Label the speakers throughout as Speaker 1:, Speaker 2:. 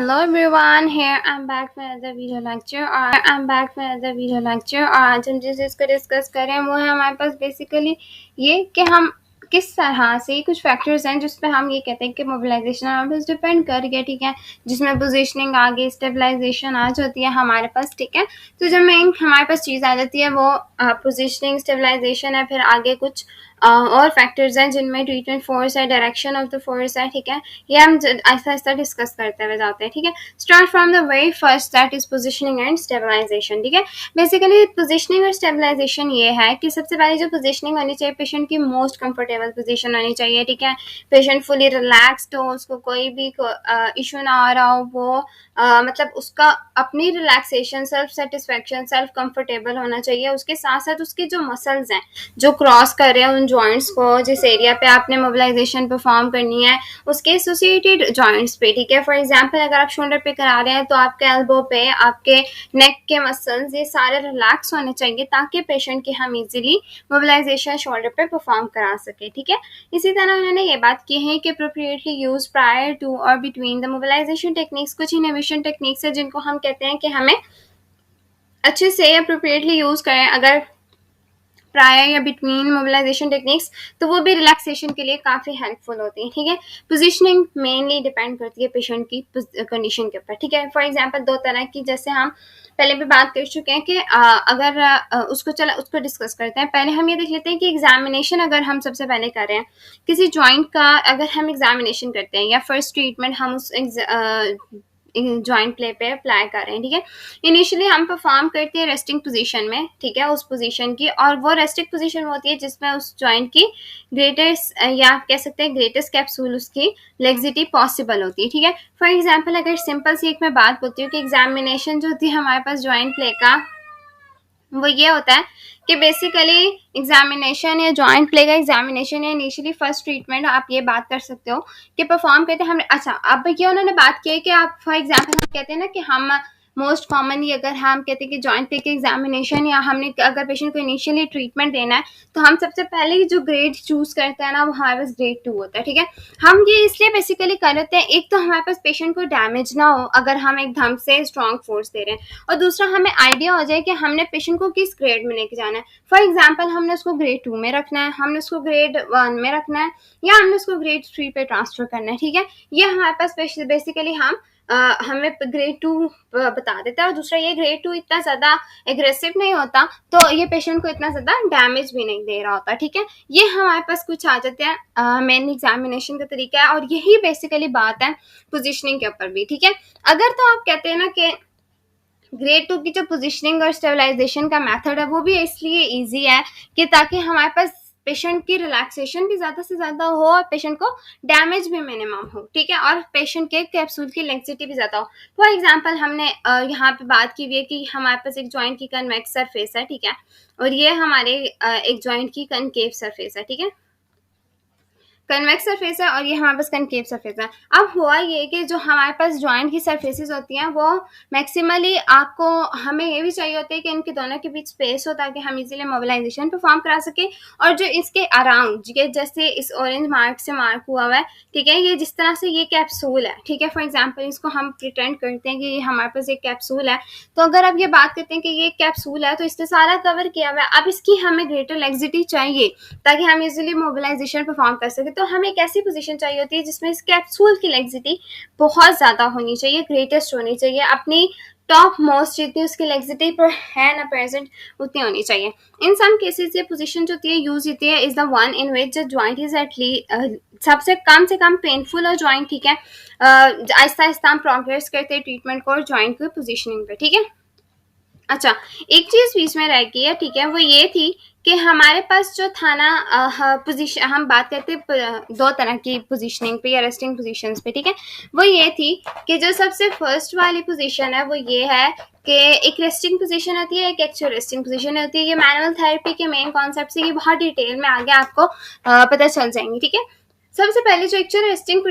Speaker 1: Hello everyone, here I'm back with another video lecture और आज हम जिस चीज़ को डिस्कस कर रहे हैं वो है हमारे पास बेसिकली ये कि हम किस तरह से कुछ फैक्टर्स हैं जिस पे हम ये कहते हैं कि मोबिलाइजेशन हमारे पास डिपेंड कर गया, ठीक है, जिसमें पोजीशनिंग आगे स्टेबलाइजेशन आ जाती है हमारे पास, ठीक है। तो जब मेन हमारे पास चीज़ आ जाती है वो पोजीशनिंग स्टेबलाइजेशन है, फिर आगे कुछ और फैक्टर्स हैं जिनमें ट्रीटमेंट फोर्स है, डायरेक्शन ऑफ द फोर्स है, ठीक है। ये हम आहिस्ता आहिस्ता डिस्कस करते हुए जाते हैं, ठीक है। Start from the very first, that is positioning and stabilization, ठीक है। बेसिकली पोजीशनिंग और स्टेबलाइजेशन ये है कि सबसे पहले जो पोजीशनिंग होनी चाहिए, पेशेंट की मोस्ट कंफर्टेबल पोजीशन होनी चाहिए, ठीक है। पेशेंट फुली रिलैक्स्ड हो, उसको कोई भी इशू ना आ रहा हो, वो मतलब उसका अपनी relaxation, self satisfaction, self comfortable होना चाहिए। उसके साथ साथ उसके जो मसल्स हैं जो क्रॉस कर रहे हैं उन जॉइंट्स को, जिस एरिया पे आपने मोबिलाइजेशन परफॉर्म करनी है उसके एसोसिएटेड जॉइंट्स पे, ठीक है। फॉर एग्जांपल अगर आप शोल्डर पे करा रहे हैं तो आपके एल्बो पे, आपके नेक के मसल्स, ये सारे रिलैक्स होने चाहिए ताकि पेशेंट की हम इजीली मोबिलाइजेशन शोल्डर पे परफॉर्म करा सके, ठीक है। इसी तरह उन्होंने ये बात की है कि अप्रोप्रिएटली यूज प्रायर टू और बिटवीन द मोबिलाइजेशन टेक्निक्स, कुछ इनहिबिशन टेक्निक्स है जिनको हम कहते हैं कि हमें अच्छे से अप्रोप्रिएटली यूज करें अगर प्रायर या बिटवीन मोबिलाइजेशन टेक्निक्स, तो वो भी रिलैक्सेशन के लिए काफ़ी हेल्पफुल होती है, ठीक है। पोजीशनिंग मेनली डिपेंड करती है पेशेंट की कंडीशन के ऊपर, ठीक है। फॉर एग्जांपल दो तरह की, जैसे हम पहले भी बात कर चुके हैं कि अगर उसको डिस्कस करते हैं। पहले हम ये देख लेते हैं कि एग्जामिनेशन अगर हम सबसे पहले कर रहे हैं किसी जॉइंट का, अगर हम एग्जामिनेशन करते हैं या फर्स्ट ट्रीटमेंट हम उस जॉइंट प्ले पे अप्लाई कर रहे हैं, ठीक है। इनिशियली हम परफॉर्म करते हैं रेस्टिंग पोजीशन में, ठीक है, उस पोजीशन की, और वो रेस्टिंग पोजीशन होती है जिसमें उस जॉइंट की ग्रेटेस्ट या आप कह सकते हैं ग्रेटेस्ट कैप्सूल उसकी लेग्जिटी पॉसिबल होती है, ठीक है। फॉर एग्जांपल अगर सिंपल सी एक मैं बात बोलती हूँ कि एग्जामिनेशन जो होती है हमारे पास जॉइंट प्ले का, वो ये होता है कि बेसिकली एग्जामिनेशन या जॉइंट प्ले का एग्जामिनेशन या इनिशियली फर्स्ट ट्रीटमेंट आप ये बात कर सकते हो कि परफॉर्म करते हैं हमने। अच्छा, अब ये उन्होंने बात की है कि आप फॉर एग्जांपल हम कहते हैं ना कि हम मोस्ट कॉमनली अगर हम कहते हैं कि जॉइंट प्ले के एग्जामिनेशन या हमने अगर पेशेंट को इनिशियली ट्रीटमेंट देना है तो हम सबसे पहले जो ग्रेड चूज करते हैं ना वो हमारे पास ग्रेड 2 होता है, ठीक है। हम ये इसलिए बेसिकली कर लेते हैं, एक तो हमारे पास पेशेंट को डैमेज ना हो अगर हम एकदम से स्ट्रॉन्ग फोर्स दे रहे हैं, और दूसरा हमें आइडिया हो जाए कि हमने पेशेंट को किस ग्रेड में लेके जाना है। फॉर एग्जाम्पल हमने उसको ग्रेड 2 में रखना है, हमने उसको ग्रेड 1 में रखना है, या हमने उसको ग्रेड 3 पे ट्रांसफर करना है, ठीक है। ये हमारे पास बेसिकली हमें ग्रेड 2 बता देता है, और दूसरा ये ग्रेड 2 इतना ज़्यादा एग्रेसिव नहीं होता तो ये पेशेंट को इतना ज़्यादा डैमेज भी नहीं दे रहा होता, ठीक है। ये हमारे पास कुछ आ जाते हैं मेन एग्जामिनेशन का तरीका है, और यही बेसिकली बात है पोजीशनिंग के ऊपर भी, ठीक है। अगर तो आप कहते हैं ना कि ग्रेड 2 की जो पोजीशनिंग और स्टेबलाइजेशन का मेथड है वो भी इसलिए ईजी है कि ताकि हमारे पास पेशेंट की रिलैक्सेशन भी ज़्यादा से ज़्यादा हो और पेशेंट को डैमेज भी मिनिमम हो, ठीक है, और पेशेंट के कैप्सूल की लेंसिटी भी ज़्यादा हो। फॉर एग्जांपल हमने यहाँ पे बात की हुई है कि हमारे पास एक जॉइंट की कन्वेक्स सरफेस है, ठीक है, और ये हमारे एक जॉइंट की कनकेव सरफेस है, ठीक है, कन्वेक्स सरफेस है, और ये हमारे पास कनकेव सरफेस है। अब हुआ ये कि जो हमारे पास जॉइंट की सरफेसेस होती हैं वो मैक्सिमली आपको, हमें ये भी चाहिए होता है कि इनके दोनों के बीच स्पेस हो ताकि हम इजीली मोबिलाइजेशन परफॉर्म करा सके। और जो इसके अराउंड, जैसे इस ऑरेंज मार्क से मार्क हुआ हुआ है, ठीक है, ये जिस तरह से ये कैप्सूल है, ठीक है, फॉर एग्जाम्पल इसको हम प्रिटेंड करते हैं कि ये हमारे पास एक कैप्सूल है, तो अगर आप ये बात करते हैं कि ये कैप्सूल है तो इसने सारा कवर किया हुआ है। अब इसकी हमें ग्रेटर लेग्जिटी चाहिए ताकि हम इजीली मोबिलाइजेशन परफॉर्म कर सके, तो हमें एक ऐसी पोजीशन चाहिए होती है जिसमें इस कैप्सूल की लेग्जिटी बहुत ज़्यादा होनी चाहिए, ग्रेटेस्ट होनी चाहिए, अपनी टॉप मोस्ट जितनी उसकी लेग्जिटी पर है ना प्रेजेंट उतनी होनी चाहिए। इन सम केसेस ये पोजीशन जो होती है यूज होती है is the one in which the joint is सबसे कम से कम पेनफुल और जॉइंट, ठीक है। आहिस्ता आहिस्ता हम प्रोग्रेस करते हैं ट्रीटमेंट को और जॉइंट की पोजीशनिंग पे, ठीक है। अच्छा, एक चीज़ बीच में रह गई है, ठीक है, वो ये थी कि हमारे पास जो था ना पोजीशन, हम बात करते दो तरह की पोजीशनिंग पे या रेस्टिंग पोजीशंस पे, ठीक है। वो ये थी कि जो सबसे फर्स्ट वाली पोजीशन है वो ये है कि एक रेस्टिंग पोजीशन होती है, एक एक्चुअल रेस्टिंग पोजीशन होती है। ये मैनुअल थेरेपी के मेन कॉन्सेप्ट से ये बहुत डिटेल में आगे आपको पता चल जाएंगी, ठीक है। सबसे पहले जो एक्चुअल रेस्टिंग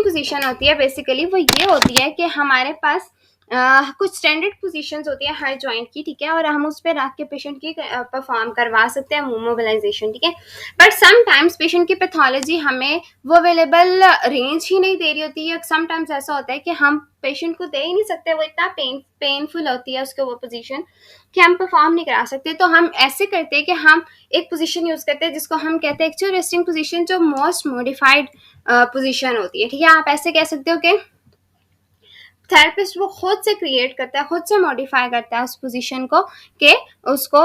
Speaker 1: पोजीशन होती है बेसिकली वो ये होती है कि हमारे पास कुछ स्टैंडर्ड पोजीशंस होती है हर जॉइंट की, ठीक है, और हम उस पर रख के पेशेंट की परफॉर्म करवा सकते हैं मोबिलाइजेशन, ठीक है। बट समटाइम्स पेशेंट की पैथोलॉजी हमें वो अवेलेबल रेंज ही नहीं दे रही होती है। समटाइम्स ऐसा होता है कि हम पेशेंट को दे ही नहीं सकते, वो इतना पेनफुल होती है उसको वो पोजीशन कि हम परफॉर्म नहीं करा सकते। तो हम ऐसे करते हैं कि हम एक पोजीशन यूज करते हैं जिसको हम कहते हैं एक्चुअल रेस्टिंग पोजीशन, जो मोस्ट मॉडिफाइड पोजीशन होती है, ठीक है। आप ऐसे कह सकते हो कि थेरेपिस्ट वो खुद से क्रिएट करता है, खुद से मॉडिफाई करता है उस पोजीशन को, कि उसको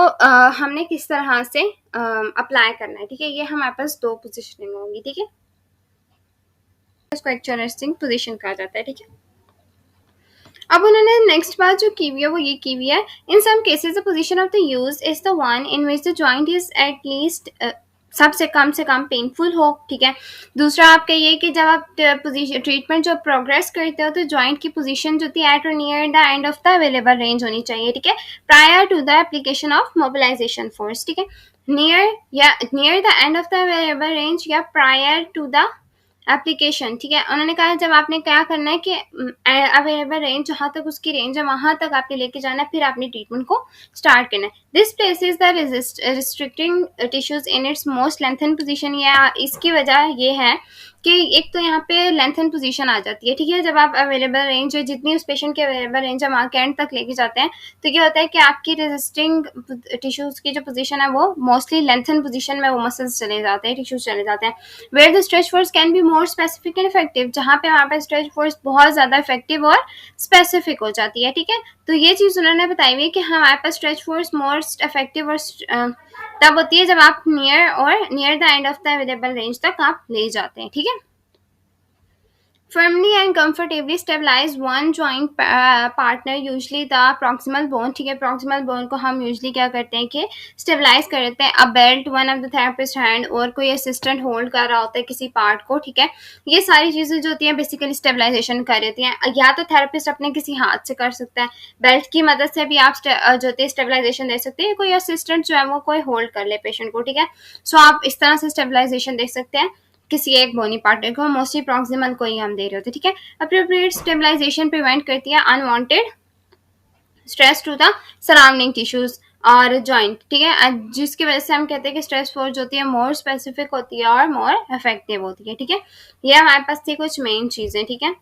Speaker 1: हमने किस तरह से अप्लाई करना है, ठीक है। ये हमारे पास दो पोजीशनिंग होंगी, ठीक है। उसको एक्चुअल रेस्टिंग पोजीशन कहा जाता है, ठीक है। अब उन्होंने नेक्स्ट बात जो की हुई है वो ये की हुई है, in some cases the position of the use is the one in which the joint is at least सबसे कम से कम पेनफुल हो, ठीक है। दूसरा आपका ये कि जब आप पोजीशन ट्रीटमेंट जो प्रोग्रेस करते हो तो जॉइंट की पोजीशन जो होती है एट और near the end of the available range होनी चाहिए, ठीक है, prior to the application of mobilization force, ठीक है। Near the end of the available range या प्रायर टू द एप्लीकेशन, ठीक है। उन्होंने कहा जब आपने क्या करना है कि अवेलेबल रेंज जहाँ तक उसकी रेंज है वहां तक आपने लेके जाना है, फिर आपने ट्रीटमेंट को स्टार्ट करना है। This places the restricting tissues in its most lengthen position, या इसकी वजह ये है कि एक तो यहाँ पे लेंथन पोजीशन आ जाती है, ठीक है। जब आप अवेलेबल रेंज है जितनी उस पेशेंट की अवेलेबल रेंज है वहाँ के एंड तक लेके जाते हैं तो क्या होता है कि आपकी रेजिस्टिंग टिश्यूज की जो पोजीशन है वो मोस्टली लेंथन पोजीशन में वो मसल्स चले जाते हैं, टिश्यूज चले जाते हैं। Where the stretch force can be more specific and effective, जहाँ पे वहाँ पे स्ट्रेच फोर्स बहुत ज्यादा इफेक्टिव और स्पेसिफिक हो जाती है, ठीक है। तो ये चीज उन्होंने बताई हुई है कि हमारे पास स्ट्रेच फोर्स मोस्ट इफेक्टिव और तब होती है जब आप near the end of the available range तक आप ले जाते हैं, ठीक है। Firmly and comfortably stabilize one joint partner, usually the proximal bone, ठीक है। proximal bone को हम usually क्या करते हैं कि stabilize कर देते हैं। a belt, one of the therapist hand, और कोई assistant hold कर रहा होता है किसी part को, ठीक है। ये सारी चीजें जो होती हैं basically stabilization कर देती हैं। या तो therapist अपने किसी हाथ से कर सकता है, बेल्ट की मदद से भी आप जो होती है स्टेबलाइजेशन दे सकते हैं, कोई असिस्टेंट जो है वो कोई होल्ड कर ले पेशेंट को, ठीक है। सो आप इस तरह से स्टेबलाइजेशन दे सकते हैं किसी एक बोनी पार्टनर को, मोस्टली प्रॉक्सिमल को ही हम दे रहे होते हैं, ठीक है। अप्रोप्रिएट स्टेबलाइजेशन प्रिवेंट करती है unwanted stress to the surrounding tissues और जॉइंट, ठीक है, जिसकी वजह से हम कहते हैं कि स्ट्रेस फोर्स जो होती है मोर स्पेसिफिक होती है और मोर इफेक्टिव होती है, ठीक है। ये हमारे पास थी कुछ मेन चीजें, ठीक है।